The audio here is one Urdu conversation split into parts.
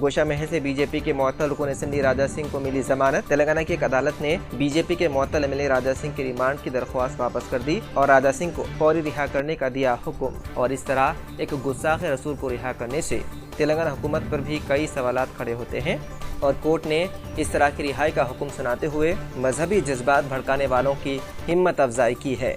گوشہ محل سے بی جے پی کے معطل رکن اسمبلی راجہ سنگھ کو ملی ضمانت۔ تلنگانہ کی ایک عدالت نے بی جے پی کے معطل M L A Raja Singh کی ریمانڈ کی درخواست واپس کر دی اور راجہ سنگھ کو فوری رہا کرنے کا دیا حکم، اور اس طرح ایک گستاخ رسول کو رہا کرنے سے تلنگانہ حکومت پر بھی کئی سوالات کھڑے ہوتے ہیں، اور کورٹ نے اس طرح کی رہائی کا حکم سناتے ہوئے مذہبی جذبات بھڑکانے والوں کی ہمت افزائی کی ہے۔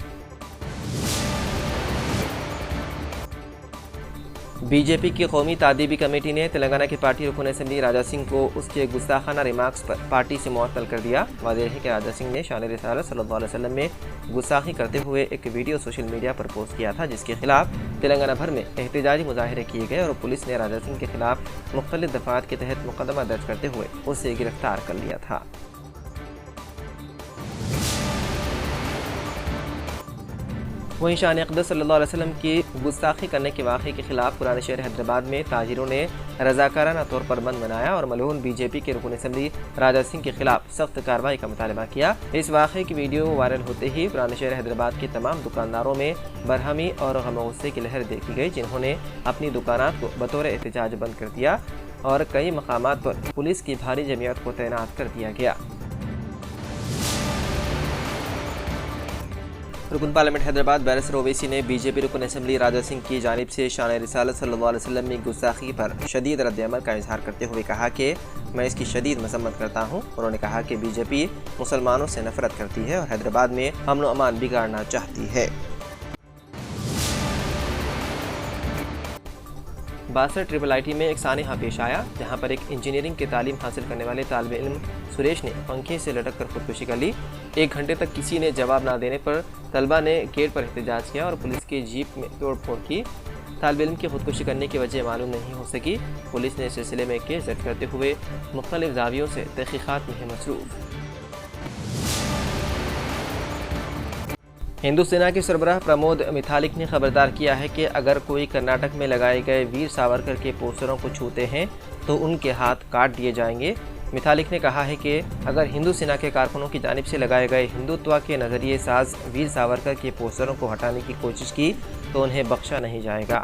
بی جے پی کی قومی تعدیبی کمیٹی نے تلنگانہ کے پارٹی رکن اسمبلی راجہ سنگھ کو اس کے گستاخانہ ریمارکس پر پارٹی سے معطل کر دیا۔ واضح ہے کہ راجہ سنگھ نے شان رسالت صلی اللہ علیہ وسلم میں گستاخی کرتے ہوئے ایک ویڈیو سوشل میڈیا پر پوسٹ کیا تھا، جس کے خلاف تلنگانہ بھر میں احتجاجی مظاہرے کیے گئے اور پولیس نے راجہ سنگھ کے خلاف مختلف دفعات کے تحت مقدمہ درج کرتے ہوئے اسے گرفتار کر لیا تھا۔ وہیں شان اقدس صلی اللہ علیہ وسلم کی گستاخی کرنے کے واقعے کے خلاف پرانے شہر حیدرآباد میں تاجروں نے رضاکارانہ طور پر بند منایا اور ملعون بی جے پی کے رکن اسمبلی راجہ سنگھ کے خلاف سخت کارروائی کا مطالبہ کیا۔ اس واقعے کی ویڈیو وائرل ہوتے ہی پرانے شہر حیدرآباد کے تمام دکانداروں میں برہمی اور غم و غصے کی لہر دیکھی گئی، جنہوں نے اپنی دکانات کو بطور احتجاج بند کر دیا اور کئی مقامات پر پولیس کی بھاری جمعیت کو تعینات کر دیا گیا۔ رکن پارلیمنٹ حیدرآباد بیرسٹر اویسی نے بی جے پی رکن اسمبلی راجہ سنگھ کی جانب سے شان رسالت صلی اللہ علیہ وسلم میں گستاخی پر شدید رد عمل کا اظہار کرتے ہوئے کہا کہ میں اس کی شدید مذمت کرتا ہوں۔ انہوں نے کہا کہ بی جے پی مسلمانوں سے نفرت کرتی ہے اور حیدرآباد میں امن و امان بگاڑنا چاہتی ہے۔ 62 IIT میں ایک سانحہ پیش آیا، جہاں پر ایک انجینئرنگ کی تعلیم حاصل کرنے والے طالب علم سریش نے پنکھے سے لٹک کر خودکشی کر لی۔ 1 گھنٹے تک کسی نے جواب نہ دینے پر طلبہ نے گیٹ پر احتجاج کیا اور پولیس کی جیپ میں توڑ پھوڑ کی۔ طالب علم کی خودکشی کرنے کی وجہ معلوم نہیں ہو سکی۔ پولیس نے اس سلسلے میں کیس درج کرتے ہوئے مختلف زاویوں سے تحقیقات میں ہے مصروف۔ ہندو سینا کے سربراہ پرمود متھالک نے خبردار کیا ہے کہ اگر کوئی کرناٹک میں لگائے گئے ویر ساورکر کے پوسٹروں کو چھوتے ہیں تو ان کے ہاتھ کاٹ دیے جائیں گے۔ متھالک نے کہا ہے کہ اگر ہندو سینا کے کارکنوں کی جانب سے لگائے گئے ہندوتوا کے نظریے ساز ویر ساورکر کے پوسٹروں کو ہٹانے کی کوشش کی تو انہیں بخشا نہیں جائے گا۔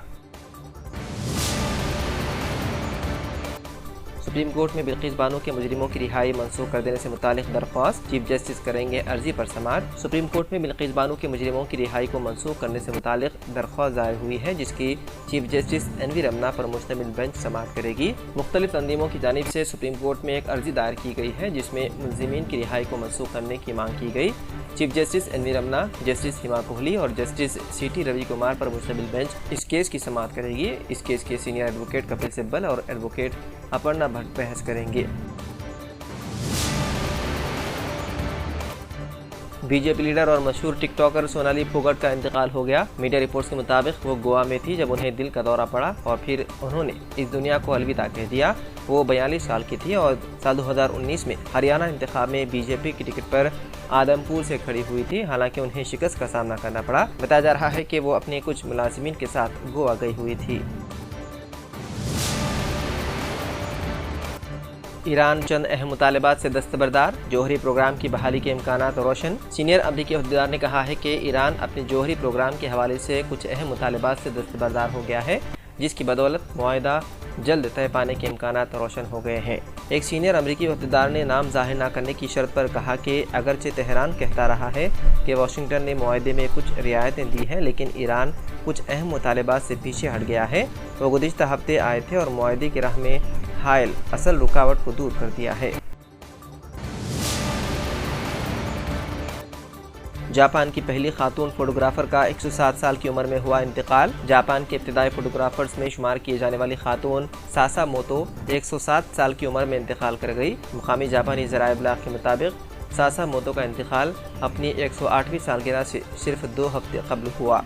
سپریم کورٹ میں بلقیس بانو کے مجرموں کی رہائی منسوخ کر دینے سے متعلق درخواست، چیف جسٹس کریں گے عرضی پر سماعت۔ سپریم کورٹ میں بلقیس بانو کے مجرموں کی رہائی کو منسوخ کرنے سے متعلق درخواست دائر ہوئی ہے، جس کی چیف جسٹس این وی رمنا پر مشتمل بینچ سماعت کرے گی۔ مختلف تنظیموں کی جانب سے سپریم کورٹ میں ایک عرضی دائر کی گئی ہے، جس میں ملزمین کی رہائی کو منسوخ کرنے کی مانگ کی گئی۔ چیف جسٹس این وی رمنا، جسٹس ہیما کوہلی اور جسٹس سی ٹی روی کمار پر مشتمل بینچ اس کیس کی سماعت کرے گی۔ اس کیس کے سینئر ایڈوکیٹ کپل سبل اور ایڈوکیٹ اپرنا بھٹ بحث کریں گے۔ بی جے پی لیڈر اور مشہور ٹک ٹاکر سونالی پھوگٹ کا انتقال ہو گیا۔ میڈیا رپورٹس کے مطابق وہ گوا میں تھی جب انہیں دل کا دورہ پڑا اور پھر انہوں نے اس دنیا کو الوداع کہہ دیا۔ وہ 42 سال کی تھی اور سال 2019 میں ہریانہ انتخاب میں بی جے پی کی ٹکٹ پر آدم پور سے کھڑی ہوئی تھی، حالانکہ انہیں شکست کا سامنا کرنا پڑا۔ بتایا جا رہا ہے کہ وہ اپنے کچھ ملازمین کے ساتھ گوا گئی ہوئی تھی۔ ایران چند اہم مطالبات سے دستبردار، جوہری پروگرام کی بحالی کے امکانات روشن۔ سینئر امریکی عہدیدار نے کہا ہے کہ ایران اپنے جوہری پروگرام کے حوالے سے کچھ اہم مطالبات سے دستبردار ہو گیا ہے، جس کی بدولت معاہدہ جلد طے پانے کے امکانات روشن ہو گئے ہیں۔ ایک سینئر امریکی عہدیدار نے نام ظاہر نہ کرنے کی شرط پر کہا کہ اگرچہ تہران کہتا رہا ہے کہ واشنگٹن نے معاہدے میں کچھ رعایتیں دی ہیں، لیکن ایران کچھ اہم مطالبات سے پیچھے ہٹ گیا ہے۔ وہ گزشتہ ہفتے آئے تھے اور معاہدے کی راہ میں حائل اصل رکاوٹ کو دور کر دیا ہے۔ جاپان کی پہلی خاتون فوٹوگرافر کا 107 سال کی عمر میں ہوا انتقال۔ جاپان کے ابتدائی فوٹوگرافرز میں شمار کیے جانے والی خاتون ساسا موتو 107 سال کی عمر میں انتقال کر گئی۔ مقامی جاپانی ذرائع ابلاغ کے مطابق ساسا موتو کا انتقال اپنی 108ویں سالگرہ سے صرف 2 ہفتے قبل ہوا۔